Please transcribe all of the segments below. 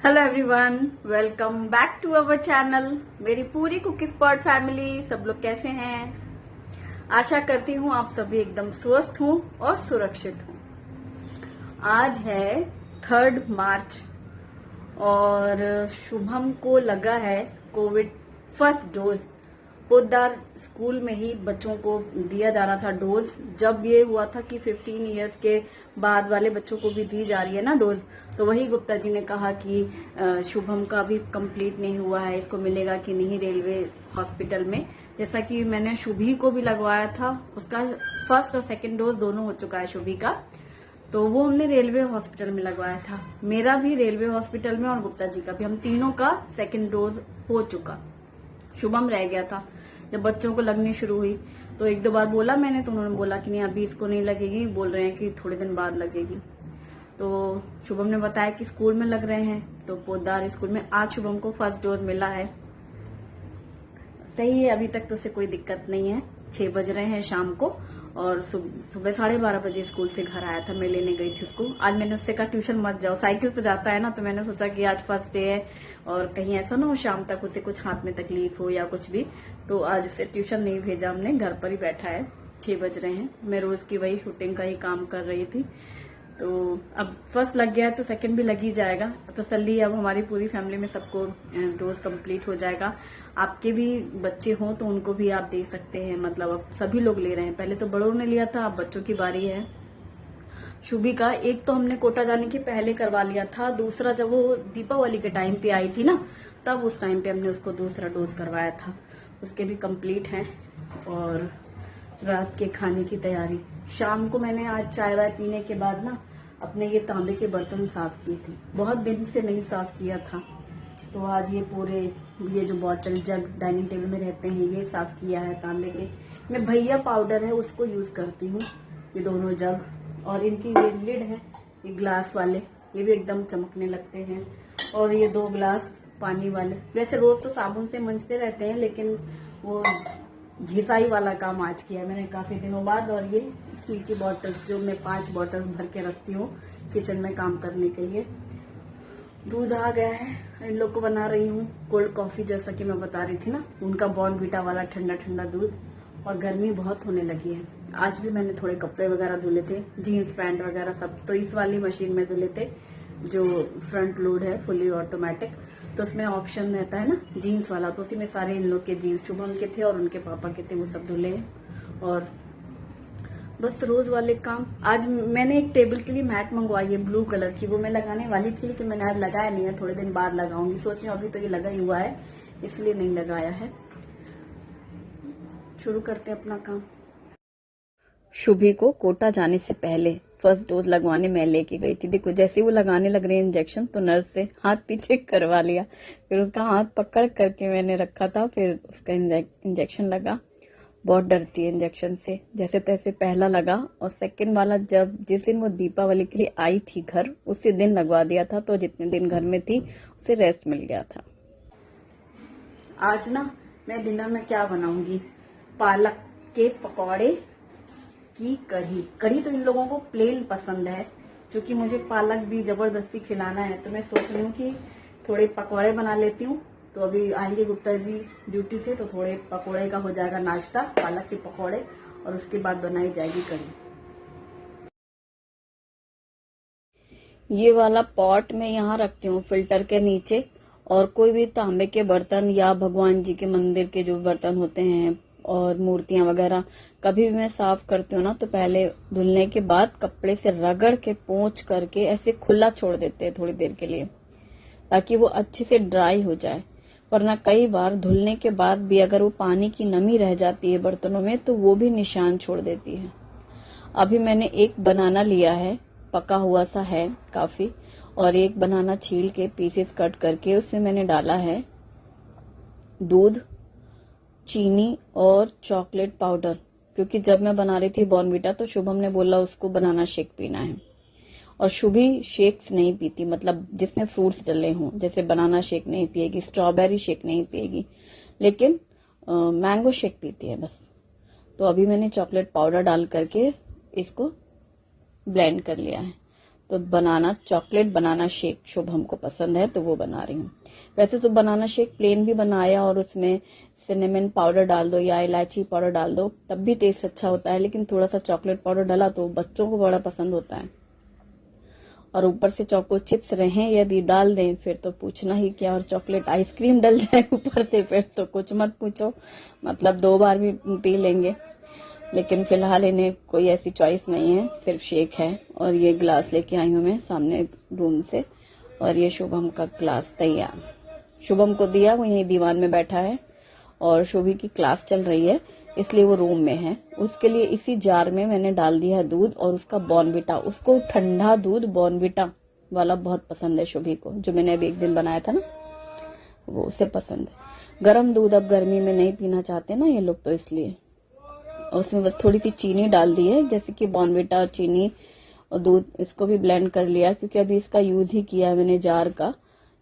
Hello everyone, welcome back to our channel. मेरी पूरी cookie spot family, सब लोग कैसे हैं? आशा करती हूँ आप सभी एकदम स्वस्थ हूँ और सुरक्षित हूँ। आज है 3 मार्च और शुभम को लगा है Covid first dose. Poddar school में ही बच्चों को दिया जा रहा था डोज। जब ये हुआ था कि 15 इयर्स के बाद वाले बच्चों को भी दी जा रही है ना डोज, तो वही गुप्ता जी ने कहा कि शुभम का भी कंप्लीट नहीं हुआ है, इसको मिलेगा कि नहीं रेलवे हॉस्पिटल में। जैसा कि मैंने शुभी को भी लगवाया था, उसका फर्स्ट और सेकंड डोज दोनों हो चुका है शुभी का, तो वो हमने रेलवे हॉस्पिटल में लगवाया था। मेरा भी रेलवे हॉस्पिटल में और गुप्ता जी का भी, हम तीनों का सेकंड डोज हो चुका। शुभम रह गया था। जब बच्चों को लगनी शुरू हुई तो एक दो बार बोला मैंने, तो उन्होंने बोला कि नहीं अभी इसको नहीं लगेगी, बोल रहे हैं कि थोड़े दिन बाद लगेगी। तो शुभम ने बताया कि स्कूल में लग रहे हैं, तो पोद्दार स्कूल में आज शुभम को फर्स्ट डोज मिला है। सही है, अभी तक तो उसे कोई दिक्कत नहीं है। 6 बज रहे हैं शाम को और सुबह 12:30 बजे स्कूल से घर आया था। मैं लेने गई थी उसको। आज मैंने उससे कहा ट्यूशन मत जाओ, साइकिल पे जाता है ना, तो मैंने सोचा कि आज फर्स्ट डे है और कहीं ऐसा ना हो शाम तक उसे कुछ हाथ में तकलीफ हो या कुछ भी, तो आज उसे ट्यूशन नहीं भेजा हमने, घर पर ही बैठा है। 6 बज रहे हैं। मैं रोज की वही शूटिंग का ही काम कर रही थी। तो अब फर्स्ट लग गया तो सेकंड भी लग ही जाएगा। तसल्ली अब हमारी पूरी फैमिली में सबको डोज कंप्लीट हो जाएगा। आपके भी बच्चे हों तो उनको भी आप दे सकते हैं, मतलब अब सभी लोग ले रहे हैं। पहले तो बड़ों ने लिया था, अब बच्चों की बारी है। शुभी का एक तो हमने कोटा जाने के पहले करवा लिया था, दूसरा जब वो दीपावली के टाइम पे आई थी ना, तब उस टाइम पे हमने उसको दूसरा डोज करवाया था। उसके भी कंप्लीट है। और रात के खाने की तैयारी, शाम को मैंने आज चाय वाय पीने के बाद ना अपने ये तांबे के बर्तन साफ किए थे, बहुत दिन से नहीं साफ किया था। तो आज ये पूरे ये जो बॉटल जग डाइनिंग टेबल में रहते हैं ये साफ किया है तांबे के। मैं भैया पाउडर है उसको यूज करती हूँ, ये दोनों जग। और इनकी ये लिड है, ये ग्लास वाले, ये भी एकदम चमकने लगते हैं। और ये 2 ग्लास पानी वाले, वैसे रोज तो साबुन से मंजते रहते हैं, लेकिन वो घिसाई वाला काम आज किया मैंने काफी दिनों बाद। और ये स्टील की बॉटल्स जो मैं 5 बॉटल भर के रखती हूँ किचन में काम करने के लिए। दूध आ गया है, इन लोग को बना रही हूँ कोल्ड कॉफी, जैसा कि मैं बता रही थी ना, उनका बॉर्नवीटा वाला ठंडा ठंडा दूध। और गर्मी बहुत होने लगी है। आज भी मैंने थोड़े कपड़े वगैरह धुले थे, जीन्स पैंट वगैरह सब, तो इस वाली मशीन में धुले थे जो फ्रंट लोड है, फुली ऑटोमेटिक। तो उसमें ऑप्शन रहता है ना जीन्स वाला, तो उसी में सारे इन लोग के जीन्स, शुभम के थे और उनके पापा के थे, वो सब धुले हैं। और बस रोज वाले काम। आज मैंने एक टेबल के लिए मैट मंगवाई है ब्लू कलर की, वो मैं लगाने वाली थी लेकिन मैंने आज लगाया नहीं है, थोड़े दिन बाद लगाऊंगी। सोच रही हूँ अभी तो ये लगा ही हुआ है इसलिए नहीं लगाया है। शुरू करते हैं अपना काम। शुभी को कोटा जाने से पहले फर्स्ट डोज लगवाने मैं लेके गई थी। देखो जैसे वो लगाने लग रहे हैं इंजेक्शन, तो नर्स से हाथ पीछे करवा लिया, फिर उसका हाथ पकड़ करके मैंने रखा था, फिर उसका इंजेक्शन लगा। बहुत डरती है इंजेक्शन से, जैसे तैसे पहला लगा और सेकंड वाला जब जिस दिन वो दीपावली के लिए आई थी घर, उसी दिन लगवा दिया था। तो जितने दिन घर में थी उसे रेस्ट मिल गया था। आज ना मैं डिनर में क्या बनाऊंगी, पालक के पकौड़े की कढ़ी तो इन लोगों को प्लेन पसंद है, क्योंकि मुझे पालक भी जबरदस्ती खिलाना है। तो मैं सोच रही हूँ कि थोड़े पकौड़े बना लेती हूँ। तो अभी आएंगे गुप्ता जी ड्यूटी से, तो थोड़े पकौड़े का हो जाएगा नाश्ता, पालक के पकौड़े, और उसके बाद बनाई जाएगी कढ़ी। ये वाला पॉट मैं यहाँ रखती हूँ फिल्टर के नीचे, और कोई भी तांबे के बर्तन या भगवान जी के मंदिर के जो बर्तन होते हैं और मूर्तियां वगैरह कभी भी मैं साफ करती हूँ ना, तो पहले धुलने के बाद कपड़े से रगड़ के पोंछ करके ऐसे खुला छोड़ देते हैं थोड़ी देर के लिए, ताकि वो अच्छे से ड्राई हो जाए। वरना कई बार धुलने के बाद भी अगर वो पानी की नमी रह जाती है बर्तनों में, तो वो भी निशान छोड़ देती है। अभी मैंने एक बनाना लिया है, पका हुआ सा है काफी, और एक बनाना छील के पीसेस कट करके उसमें मैंने डाला है दूध, चीनी और चॉकलेट पाउडर। क्योंकि जब मैं बना रही थी बॉर्नवीटा तो शुभम ने बोला उसको बनाना शेक पीना है, और शुभी शेक्स नहीं पीती, मतलब जिसमें फ्रूट्स डले हों, जैसे बनाना शेक नहीं पिएगी, स्ट्रॉबेरी शेक नहीं पिएगी, लेकिन मैंगो शेक पीती है बस। तो अभी मैंने चॉकलेट पाउडर डाल करके इसको ब्लेंड कर लिया है। तो बनाना चॉकलेट बनाना शेक शुभम को पसंद है तो वो बना रही हूँ। वैसे तो बनाना शेक प्लेन भी बनाया और उसमें सिनेमन पाउडर डाल दो या इलायची पाउडर डाल दो तब भी टेस्ट अच्छा होता है, लेकिन थोड़ा सा चॉकलेट पाउडर डाला तो बच्चों को बड़ा पसंद होता है। और ऊपर से चॉको चिप्स रहे यदि डाल दें फिर तो पूछना ही क्या, और चॉकलेट आइसक्रीम डल जाए ऊपर से फिर तो कुछ मत पूछो, मतलब 2 बार भी पी लेंगे। लेकिन फिलहाल इन्हें कोई ऐसी चॉइस नहीं है, सिर्फ शेक है। और ये ग्लास लेके आई हूँ मैं सामने रूम से, और ये शुभम का ग्लास तैयार। शुभम को दिया, वो यही दीवान में बैठा है और शुभी की क्लास चल रही है इसलिए वो रूम में है। उसके लिए इसी जार में मैंने डाल दिया है दूध और उसका बॉर्नविटा। उसको ठंडा दूध बॉर्नविटा वाला बहुत पसंद है शुभी को, जो मैंने अभी एक दिन बनाया था ना, वो उसे पसंद है। गर्म दूध अब गर्मी में नहीं पीना चाहते ना ये लोग, तो इसलिए उसमें बस थोड़ी सी चीनी डाल दी है, जैसे कि बॉर्नविटा और चीनी और दूध, इसको भी ब्लेंड कर लिया क्योंकि अभी इसका यूज ही किया है मैंने जार का,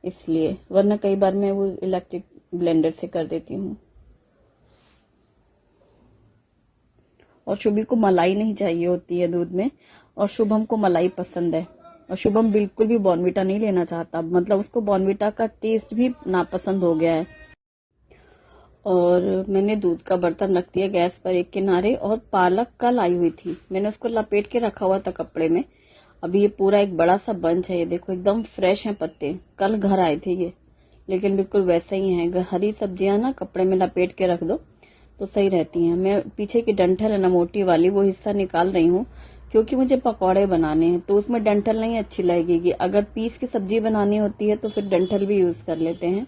इसलिए। वरना कई बार मैं वो इलेक्ट्रिक ब्लेंडर से कर देती हूँ। और शुभी को मलाई नहीं चाहिए होती है दूध में, और शुभम को मलाई पसंद है। और शुभम बिल्कुल भी बॉर्नविटा नहीं लेना चाहता, मतलब उसको बॉर्नविटा का टेस्ट भी नापसंद हो गया है। और मैंने दूध का बर्तन रख दिया गैस पर एक किनारे, और पालक कल आई हुई थी, मैंने उसको लपेट के रखा हुआ था कपड़े में। अभी ये पूरा एक बड़ा सा बंच है, ये देखो एकदम फ्रेश है पत्ते, कल घर आए थे ये, लेकिन बिल्कुल वैसे ही है। हरी सब्जियां ना कपड़े में लपेट के रख दो तो सही रहती हैं। मैं पीछे की डंठल है ना मोटी वाली, वो हिस्सा निकाल रही हूँ क्योंकि मुझे पकौड़े बनाने हैं, तो उसमें डंठल नहीं अच्छी लगेगी। अगर पीस की सब्जी बनानी होती है तो फिर डंठल भी यूज कर लेते हैं।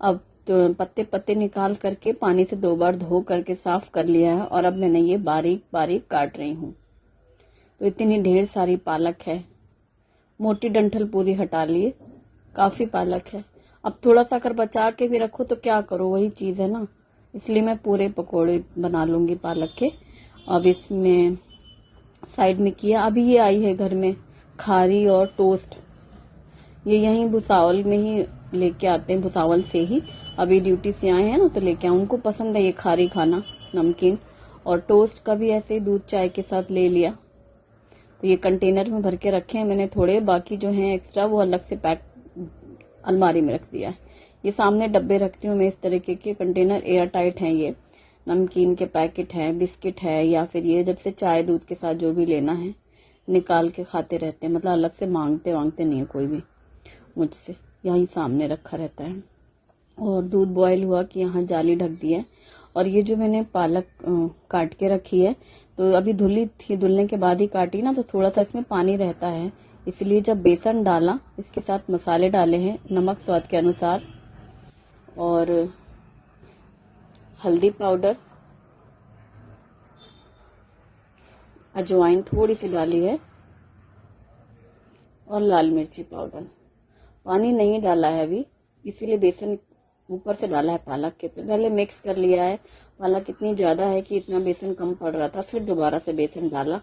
अब तो पत्ते पत्ते निकाल करके पानी से 2 बार धो करके साफ कर लिया है, और अब मैंने ये बारीक बारीक काट रही हूँ। तो इतनी ढेर सारी पालक है, मोटी डंठल पूरी हटा लिए, काफी पालक है। अब थोड़ा सा अगर बचा के भी रखो तो क्या करो, वही चीज है ना, इसलिए मैं पूरे पकोड़े बना लूंगी पालक के। अब इसमें साइड में किया, अभी ये आई है घर में खारी और टोस्ट, ये यहीं भुसावल में ही लेके आते हैं, भुसावल से ही। अभी ड्यूटी से आए हैं ना तो लेके आए, उनको पसंद है ये खारी खाना, नमकीन। और टोस्ट का भी ऐसे ही दूध चाय के साथ ले लिया। तो ये कंटेनर में भर के रखे हैं मैंने थोड़े, बाकी जो है एक्स्ट्रा वो अलग से पैक अलमारी में रख दिया है। ये सामने डब्बे रखती हूँ मैं इस तरीके के कंटेनर, एयर टाइट है ये। नमकीन के पैकेट है, बिस्किट है, या फिर ये जब से चाय दूध के साथ जो भी लेना है निकाल के खाते रहते हैं, मतलब अलग से मांगते नहीं है कोई भी मुझसे, यहीं सामने रखा रहता है। और दूध बॉयल हुआ कि यहाँ जाली ढक दी है। और ये जो मैंने पालक काट के रखी है, तो अभी धुली थी, धुलने के बाद ही काटी ना, तो थोड़ा सा इसमें पानी रहता है, इसलिए जब बेसन डाला, इसके साथ मसाले डाले हैं, नमक स्वाद के अनुसार और हल्दी पाउडर, अजवाइन थोड़ी सी डाली है, और लाल मिर्ची पाउडर। पानी नहीं डाला है अभी, इसीलिए बेसन ऊपर से डाला है पालक के, तो पहले मिक्स कर लिया है। पालक इतनी ज्यादा है कि इतना बेसन कम पड़ रहा था, फिर दोबारा से बेसन डाला,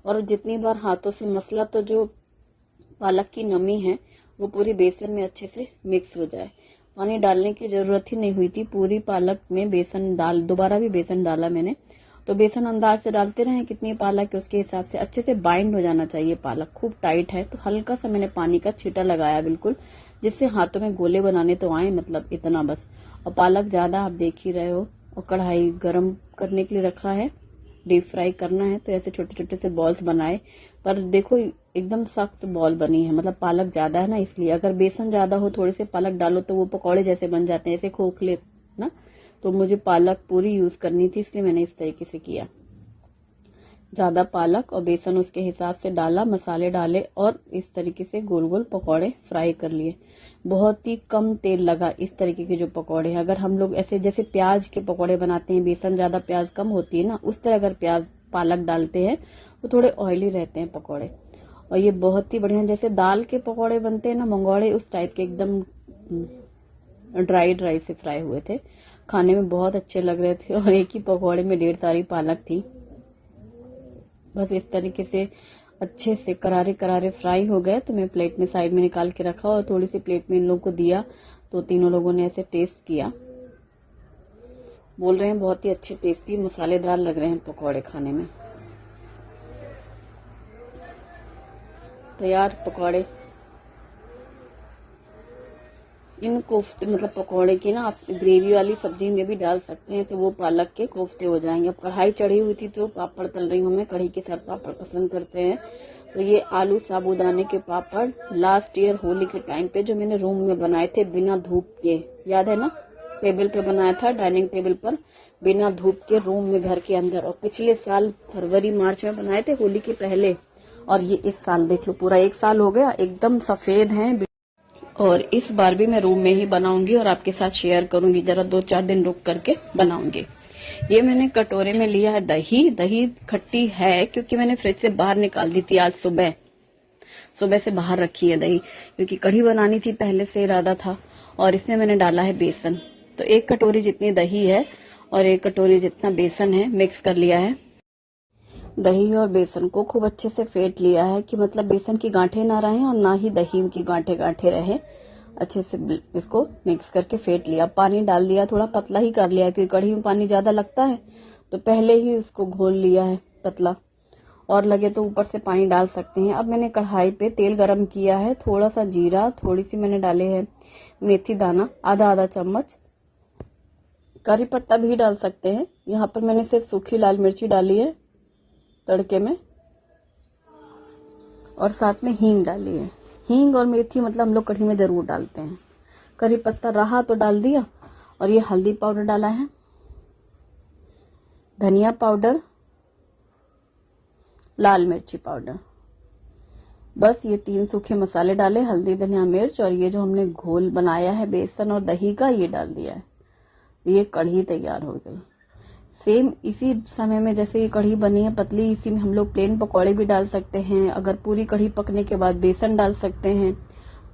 और जितनी बार हाथों से मसला तो जो पालक की नमी है वो पूरी बेसन में अच्छे से मिक्स हो जाए। पानी डालने की जरूरत ही नहीं हुई थी, पूरी पालक में बेसन डाल, दोबारा भी बेसन डाला मैंने। तो बेसन अंदाज से डालते रहे, कितनी पालक है उसके हिसाब से अच्छे से बाइंड हो जाना चाहिए। पालक खूब टाइट है तो हल्का सा मैंने पानी का छींटा लगाया बिल्कुल, जिससे हाथों में गोले बनाने तो आए, मतलब इतना बस। और पालक ज्यादा आप देख ही रहे हो, और कढ़ाई गरम करने के लिए रखा है, डीप फ्राई करना है, तो ऐसे छोटे छोटे से बॉल्स बनाए। पर देखो एकदम सख्त बॉल बनी है, मतलब पालक ज्यादा है ना इसलिए। अगर बेसन ज्यादा हो, थोड़े से पालक डालो तो वो पकौड़े जैसे बन जाते हैं, ऐसे खोखले ना। तो मुझे पालक पूरी यूज करनी थी, इसलिए मैंने इस तरीके से किया। ज्यादा पालक और बेसन उसके हिसाब से डाला, मसाले डाले, और इस तरीके से गोल गोल पकौड़े फ्राई कर लिए। बहुत ही कम तेल लगा इस तरीके के जो पकौड़े हैं। अगर हम लोग ऐसे जैसे प्याज के पकौड़े बनाते हैं, बेसन ज्यादा प्याज कम होती है ना, उस तरह अगर प्याज पालक डालते हैं वो थोड़े ऑयली रहते हैं पकौड़े। और ये बहुत ही बढ़िया, जैसे दाल के पकौड़े बनते हैं ना मंगौड़े, उस टाइप के एकदम ड्राई ड्राई से फ्राई हुए थे, खाने में बहुत अच्छे लग रहे थे। और एक ही पकौड़े में ढेर सारी पालक थी। बस इस तरीके से अच्छे से करारे करारे फ्राई हो गए, तो मैं प्लेट में साइड में निकाल के रखा, और थोड़ी सी प्लेट में इन लोगों को दिया, तो तीनों लोगों ने ऐसे टेस्ट किया, बोल रहे हैं बहुत ही अच्छे टेस्टी मसालेदार लग रहे हैं पकौड़े खाने में। तैयार पकौड़े। इन कोफ्ते मतलब पकौड़े की ना आप ग्रेवी वाली सब्जी में भी डाल सकते हैं, तो वो पालक के कोफ्ते हो जाएंगे। अब कढ़ाई चढ़ी हुई थी तो पापड़ तल रही हूँ मैं, कढ़ी के साथ पापड़ पसंद करते हैं। तो ये आलू साबूदाने के पापड़ लास्ट ईयर होली के टाइम पे जो मैंने रूम में बनाए थे बिना धूप के, याद है ना, टेबल पे बनाया था, डाइनिंग टेबल पर, बिना धूप के रूम में घर के अंदर। और पिछले साल फरवरी मार्च में बनाए थे होली के पहले, और ये इस साल देख लो पूरा 1 साल हो गया, एकदम सफेद हैं। और इस बार भी मैं रूम में ही बनाऊंगी और आपके साथ शेयर करूंगी, जरा 2-4 दिन रुक करके बनाऊंगी। ये मैंने कटोरे में लिया है दही। दही खट्टी है क्योंकि मैंने फ्रिज से बाहर निकाल दी थी, आज सुबह से बाहर रखी है दही, क्योंकि कढ़ी बनानी थी, पहले से इरादा था। और इसमें मैंने डाला है बेसन, तो 1 कटोरी जितनी दही है और 1 कटोरी जितना बेसन है, मिक्स कर लिया है। दही और बेसन को खूब अच्छे से फेंट लिया है कि मतलब बेसन की गांठें ना रहें और ना ही दही की गांठें रहे। अच्छे से इसको मिक्स करके फेंट लिया। पानी डाल दिया, थोड़ा पतला ही कर लिया क्योंकि कढ़ी में पानी ज्यादा लगता है, तो पहले ही इसको घोल लिया है पतला, और लगे तो ऊपर से पानी डाल सकते हैं। अब मैंने कढ़ाई पे तेल गरम किया है, थोड़ा सा जीरा, थोड़ी सी मैंने डाले है मेथी दाना, आधा चम्मच, करी पत्ता भी डाल सकते हैं। यहाँ पर मैंने सिर्फ सूखी लाल मिर्ची डाली है तड़के में, और साथ में हींग डाली है। हींग और मेथी मतलब हम लोग कढ़ी में जरूर डालते हैं। करी पत्ता रहा तो डाल दिया। और ये हल्दी पाउडर डाला है, धनिया पाउडर, लाल मिर्ची पाउडर, बस ये 3 सूखे मसाले डाले, हल्दी धनिया मिर्च, और ये जो हमने घोल बनाया है बेसन और दही का, ये डाल दिया है। ये कढ़ी तैयार हो गई। सेम इसी समय में जैसे ये कढ़ी बनी है पतली, इसी में हम लोग प्लेन पकौड़े भी डाल सकते हैं। अगर पूरी कढ़ी पकने के बाद बेसन डाल सकते हैं।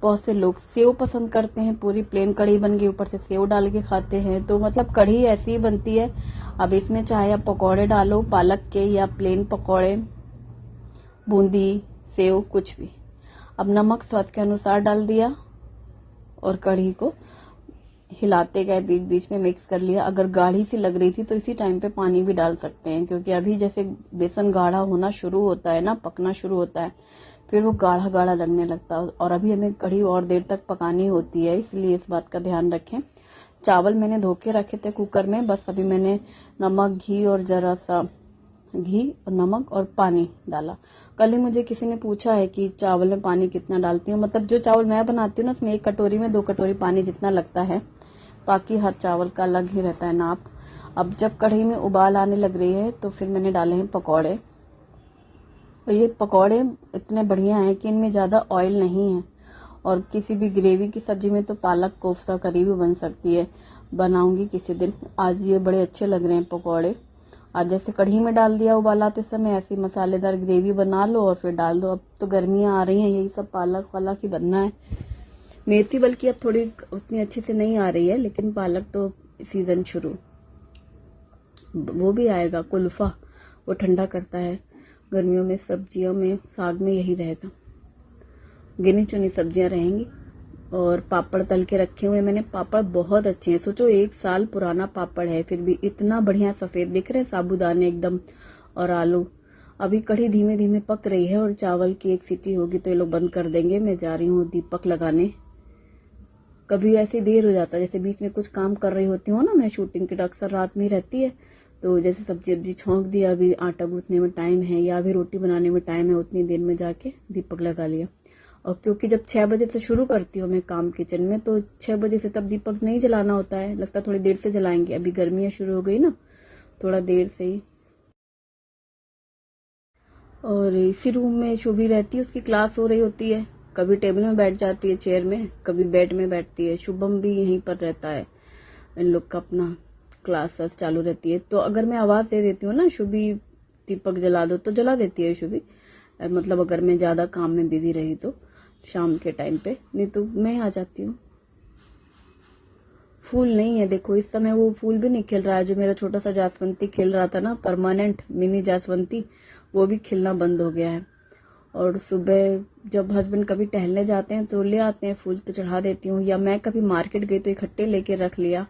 बहुत से लोग सेव पसंद करते हैं, पूरी प्लेन कढ़ी बन गई ऊपर से सेव डाल के खाते हैं। तो मतलब कढ़ी ऐसी ही बनती है। अब इसमें चाहे आप पकौड़े डालो पालक के या प्लेन पकौड़े, बूंदी, सेव, कुछ भी। अब नमक स्वाद के अनुसार डाल दिया और कढ़ी को हिलाते गए, बीच बीच में मिक्स कर लिया। अगर गाढ़ी सी लग रही थी तो इसी टाइम पे पानी भी डाल सकते हैं, क्योंकि अभी जैसे बेसन गाढ़ा होना शुरू होता है ना, पकना शुरू होता है, फिर वो गाढ़ा गाढ़ा लगने लगता है, और अभी हमें कढ़ी और देर तक पकानी होती है, इसलिए इस बात का ध्यान रखें। चावल मैंने धो के रखे थे कुकर में, बस अभी मैंने नमक, घी और जरा सा घी और नमक और पानी डाला। कल ही मुझे किसी ने पूछा है कि चावल में पानी कितना डालती हूँ, मतलब जो चावल मैं बनाती हूँ ना उसमें 1 कटोरी में 2 कटोरी पानी जितना लगता है, बाकी हर चावल का अलग ही रहता है नाप। अब जब कढ़ी में उबाल आने लग रही है तो फिर मैंने डाले हैं पकौड़े। तो ये पकौड़े इतने बढ़िया हैं कि इनमें ज्यादा ऑयल नहीं है, और किसी भी ग्रेवी की सब्जी में तो पालक कोफ्ता करी भी बन सकती है, बनाऊंगी किसी दिन। आज ये बड़े अच्छे लग रहे हैं पकौड़े। आज जैसे कढ़ी में डाल दिया उबालाते समय, ऐसी मसालेदार ग्रेवी बना लो और फिर डाल दो। अब तो गर्मियां आ रही हैं, यही सब पालक वालक ही बनना है। मेथी बल्कि अब थोड़ी उतनी अच्छे से नहीं आ रही है, लेकिन पालक तो सीजन शुरू, वो भी आएगा। कुल्फा वो ठंडा करता है, गर्मियों में सब्जियों में साग में यही रहेगा, गिनी चुनी सब्जियां रहेंगी। और पापड़ तल के रखे हुए मैंने, पापड़ बहुत अच्छे हैं। सोचो 1 साल पुराना पापड़ है, फिर भी इतना बढ़िया सफेद दिख रहे हैं, साबूदाने एकदम, और आलू। अभी कढ़ी धीमे धीमे पक रही है और चावल की 1 सीटी होगी तो ये लोग बंद कर देंगे। मैं जा रही हूँ दीपक लगाने। कभी ऐसी देर हो जाता है, जैसे बीच में कुछ काम कर रही होती हूँ ना मैं, शूटिंग की अक्सर रात में ही रहती है, तो जैसे सब्जी वब्जी छौंक दिया, अभी आटा गूंथने में टाइम है या अभी रोटी बनाने में टाइम है, उतनी देर में जाके दीपक लगा लिया। और क्योंकि जब 6 बजे से शुरू करती हूँ मैं काम किचन में, तो 6 बजे से तब दीपक नहीं जलाना होता है, लगता थोड़ी देर से जलाएंगे। अभी गर्मियां शुरू हो गई ना, थोड़ा देर से ही। और इसी रूम में शुभी रहती है, उसकी क्लास हो रही होती है, कभी टेबल में बैठ जाती है चेयर में, कभी बेड में बैठती है। शुभम भी यहीं पर रहता है, इन लोग का अपना क्लास चालू रहती है। तो अगर मैं आवाज दे देती हूँ ना, शुभी दीपक जला दो, तो जला देती है शुभी। मतलब अगर मैं ज्यादा काम में बिजी रही तो शाम के टाइम पे, नहीं तो मैं आ जाती हूँ। फूल नहीं है, देखो इस समय वो फूल भी नहीं खिल रहा है, जो मेरा छोटा सा जासवंती खिल रहा था ना, परमानेंट मिनी जासवंती, वो भी खिलना बंद हो गया है। और सुबह जब हस्बैंड कभी टहलने जाते हैं तो ले आते हैं फूल, तो चढ़ा देती हूँ, या मैं कभी मार्केट गई तो इकट्ठे लेके रख लिया।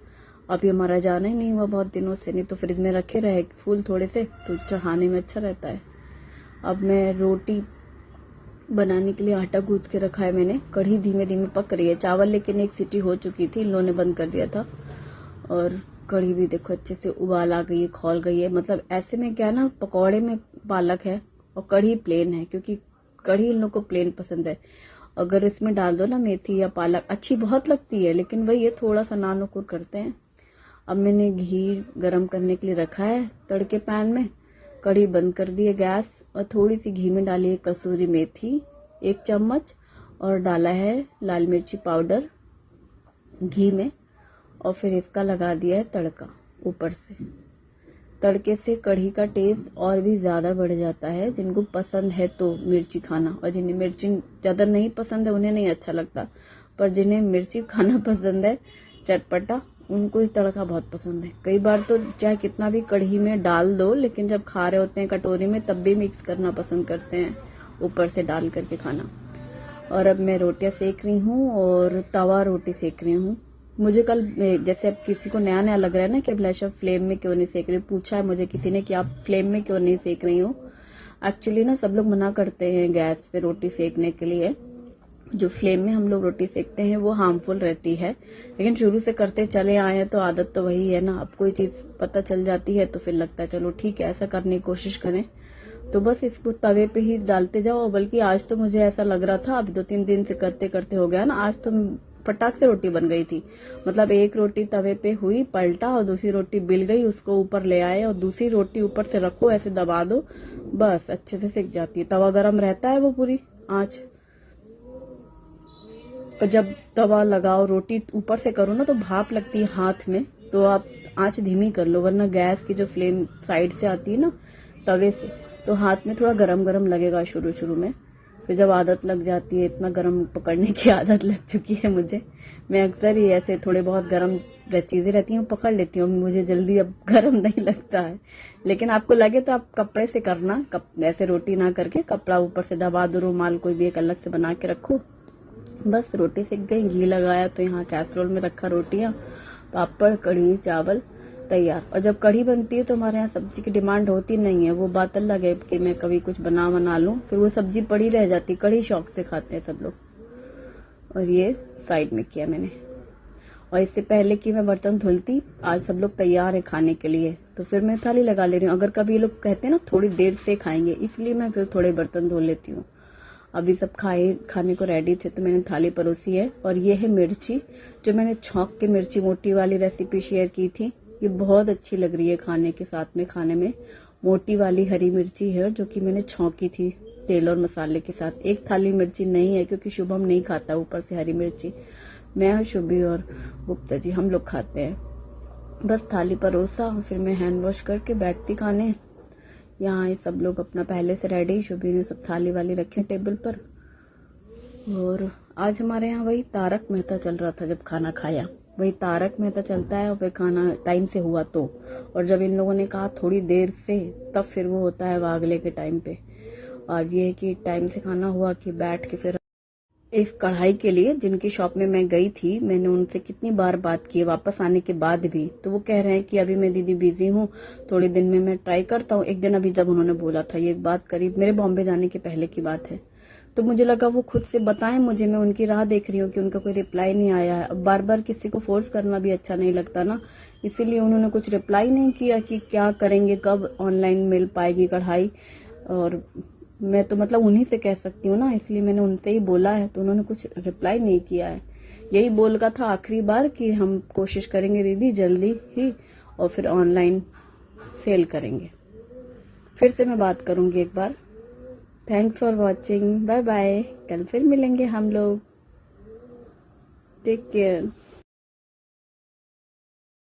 अभी हमारा जाना ही नहीं हुआ बहुत दिनों से, नहीं तो फ्रिज में रखे रहे फूल थोड़े से, तो चढ़ाने में अच्छा रहता है। अब मैं रोटी बनाने के लिए आटा गूंथ के रखा है मैंने। कढ़ी धीमे धीमे पक रही है। चावल लेकिन एक सीटी हो चुकी थी, इन लोगों ने बंद कर दिया था। और कढ़ी भी देखो अच्छे से उबाल आ गई है, खौल गई है। मतलब ऐसे में क्या ना, पकौड़े में पालक है और कढ़ी प्लेन है, क्योंकि कढ़ी इन लोग को प्लेन पसंद है। अगर इसमें डाल दो ना मेथी या पालक, अच्छी बहुत लगती है, लेकिन वही ये थोड़ा सा नानुकुर करते हैं। अब मैंने घी गरम करने के लिए रखा है तड़के पैन में। कढ़ी बंद कर दी है गैस, और थोड़ी सी घी में डाली है कसूरी मेथी 1 चम्मच, और डाला है लाल मिर्ची पाउडर घी में, और फिर इसका लगा दिया है तड़का ऊपर से। तड़के से कढ़ी का टेस्ट और भी ज्यादा बढ़ जाता है। जिनको पसंद है तो मिर्ची खाना, और जिन्हें मिर्ची ज्यादा नहीं पसंद है उन्हें नहीं अच्छा लगता, पर जिन्हें मिर्ची खाना पसंद है चटपटा, उनको इस तड़का बहुत पसंद है। कई बार तो चाहे कितना भी कढ़ी में डाल दो, लेकिन जब खा रहे होते हैं कटोरी में तब भी मिक्स करना पसंद करते हैं, ऊपर से डाल करके खाना। और अब मैं रोटियां सेक रही हूँ, और तवा रोटी सेक रही हूँ। मुझे कल, जैसे अब किसी को नया नया लग रहा है ना कि अभिलाषा फ्लेम में क्यों नहीं सेक रही, पूछा है मुझे किसी ने कि आप फ्लेम में क्यों नहीं सेक रही हो। एक्चुअली ना सब लोग मना करते हैं गैस पे रोटी सेकने के लिए। जो फ्लेम में हम लोग रोटी सेकते हैं वो हार्मफुल रहती है, लेकिन शुरू से करते चले आए हैं तो आदत तो वही है ना। अब कोई चीज पता चल जाती है तो फिर लगता है चलो ठीक है, ऐसा करने की कोशिश करें। तो बस इसको तवे पे ही डालते जाओ। बल्कि आज तो मुझे ऐसा लग रहा था, अभी 2-3 दिन से करते करते हो गया ना, आज तो फटाक से रोटी बन गई थी। मतलब एक रोटी तवे पे हुई, पलटा, और दूसरी रोटी बिल गई, उसको ऊपर ले आए, और दूसरी रोटी ऊपर से रखो, ऐसे दबा दो, बस अच्छे से सिक जाती है। तवा गरम रहता है वो पूरी आंच। और जब तवा लगाओ, रोटी ऊपर से करो ना तो भाप लगती है हाथ में, तो आप आंच धीमी कर लो, वरना गैस की जो फ्लेम साइड से आती है ना तवे से, तो हाथ में थोड़ा गरम गरम लगेगा शुरू शुरू में। फिर जब आदत लग जाती है, इतना गरम पकड़ने की आदत लग चुकी है मुझे। मैं अक्सर ही ऐसे थोड़े बहुत गरम चीजें रहती हैं पकड़ लेती हूँ, मुझे जल्दी अब गरम नहीं लगता है। लेकिन आपको लगे तो आप कपड़े से करना, ऐसे रोटी ना करके कपड़ा ऊपर से दबा दो, रुमाल कोई भी एक अलग से बना के रखो। बस रोटी सिक गई, घी लगाया तो यहाँ कैसरोल में रखा रोटियां, पापड़, कढ़ी, चावल तैयार। और जब कढ़ी बनती है तो हमारे यहाँ सब्जी की डिमांड होती नहीं है, वो बात अलग है कि मैं कभी कुछ बना लूं, फिर वो सब्जी पड़ी रह जाती। कढ़ी शौक से खाते हैं सब लोग। और ये साइड में किया मैंने। और इससे पहले कि मैं बर्तन धुलती, आज सब लोग तैयार है खाने के लिए, तो फिर मैं थाली लगा ले रही हूँ। अगर कभी ये लोग कहते हैं ना थोड़ी देर से खाएंगे, इसलिए मैं फिर थोड़े बर्तन धो लेती हूँ। अभी सब खाने को रेडी थे तो मैंने थाली परोसी है। और ये है मिर्ची, जो मैंने छौंक के मिर्ची मोटी वाली रेसिपी शेयर की थी, ये बहुत अच्छी लग रही है खाने के साथ में। खाने में मोटी वाली हरी मिर्ची है जो कि मैंने छौंकी थी तेल और मसाले के साथ। एक थाली मिर्ची नहीं है क्योंकि शुभम नहीं खाता ऊपर से हरी मिर्ची, मैं, शुभी और गुप्ता जी हम लोग खाते हैं। बस थाली परोसा, फिर मैं हैंड वॉश करके बैठती खाने। यहाँ ये सब लोग अपना पहले से रेडी, शुभी ने सब थाली वाली रखी टेबल पर। और आज हमारे यहाँ वही तारक मेहता चल रहा था। जब खाना खाया वही तारक मेहता चलता है, और फिर खाना टाइम से हुआ तो, और जब इन लोगों ने कहा थोड़ी देर से, तब फिर वो होता है वागले के टाइम पे। और ये कि टाइम से खाना हुआ कि बैठ के फिर इस कढ़ाई के लिए, जिनकी शॉप में मैं गई थी, मैंने उनसे कितनी बार बात की वापस आने के बाद भी, तो वो कह रहे हैं कि अभी मैं दीदी बिजी हूँ, थोड़े दिन में मैं ट्राई करता हूँ। एक दिन अभी जब उन्होंने बोला था, ये बात करीब मेरे बॉम्बे जाने के पहले की बात है, तो मुझे लगा वो खुद से बताएं मुझे, मैं उनकी राह देख रही हूँ कि उनका कोई रिप्लाई नहीं आया है। अब बार बार किसी को फोर्स करना भी अच्छा नहीं लगता ना, इसीलिए उन्होंने कुछ रिप्लाई नहीं किया कि क्या करेंगे, कब ऑनलाइन मिल पाएगी कढ़ाई। और मैं तो मतलब उन्हीं से कह सकती हूँ ना, इसलिए मैंने उनसे ही बोला है, तो उन्होंने कुछ रिप्लाई नहीं किया है। यही बोल का था आखिरी बार कि हम कोशिश करेंगे दीदी जल्दी ही, और फिर ऑनलाइन सेल करेंगे। फिर से मैं बात करूंगी एक बार। Thanks for watching, bye bye. कल फिर मिलेंगे हम लोग, टेक केयर।